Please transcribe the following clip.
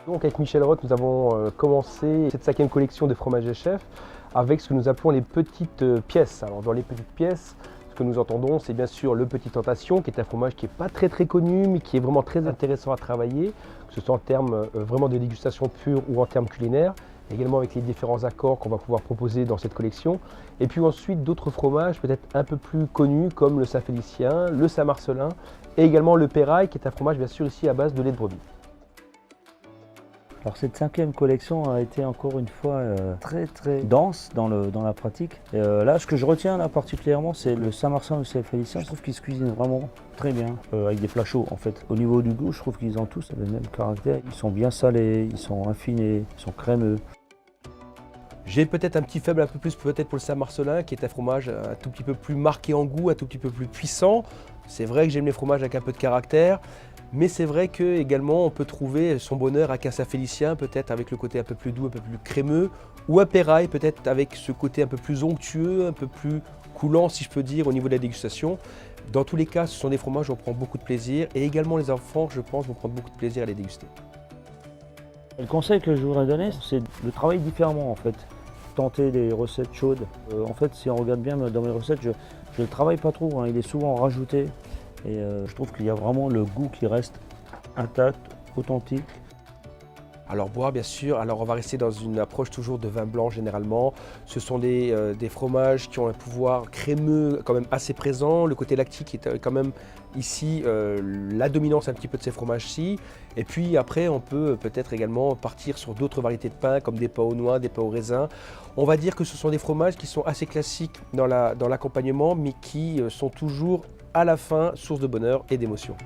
Donc avec Michel Roth, nous avons commencé cette 5e collection de fromages et chefs avec ce que nous appelons les petites pièces. Alors dans les petites pièces, ce que nous entendons, c'est bien sûr le Petit Tentation, qui est un fromage qui n'est pas très connu, mais qui est vraiment très intéressant à travailler, que ce soit en termes vraiment de dégustation pure ou en termes culinaires, également avec les différents accords qu'on va pouvoir proposer dans cette collection. Et puis ensuite d'autres fromages peut-être un peu plus connus comme le Saint-Félicien, le Saint-Marcellin et également le Pérail, qui est un fromage bien sûr ici à base de lait de brebis. Alors cette 5e collection a été encore une fois très dense dans la pratique. Et, là, ce que je retiens là particulièrement, c'est le Saint-Marcellin et le Saint-Félicien. Je trouve qu'ils se cuisinent vraiment très bien, avec des plats chauds en fait. Au niveau du goût, je trouve qu'ils ont tous le même caractère. Ils sont bien salés, ils sont affinés, ils sont crémeux. J'ai peut-être un petit faible un peu plus peut-être pour le Saint-Marcellin, qui est un fromage un tout petit peu plus marqué en goût, un tout petit peu plus puissant. C'est vrai que j'aime les fromages avec un peu de caractère, mais c'est vrai que également on peut trouver son bonheur avec un Saint-Félicien, peut-être avec le côté un peu plus doux, un peu plus crémeux, ou un Pérail, peut-être avec ce côté un peu plus onctueux, un peu plus coulant si je peux dire au niveau de la dégustation. Dans tous les cas, ce sont des fromages où on prend beaucoup de plaisir, et également les enfants, je pense, vont prendre beaucoup de plaisir à les déguster. Le conseil que je voudrais donner, c'est de travailler différemment en fait. Tenter des recettes chaudes. En fait, si on regarde bien dans mes recettes, je ne le travaille pas trop, hein. Il est souvent rajouté. Et je trouve qu'il y a vraiment le goût qui reste intact, authentique. Alors boire bien sûr, alors on va rester dans une approche toujours de vin blanc généralement. Ce sont des fromages qui ont un pouvoir crémeux quand même assez présent. Le côté lactique est quand même ici la dominance un petit peu de ces fromages-ci. Et puis après on peut peut-être également partir sur d'autres variétés de pain comme des pains aux noix, des pains au raisin. On va dire que ce sont des fromages qui sont assez classiques dans l'accompagnement mais qui sont toujours à la fin source de bonheur et d'émotion.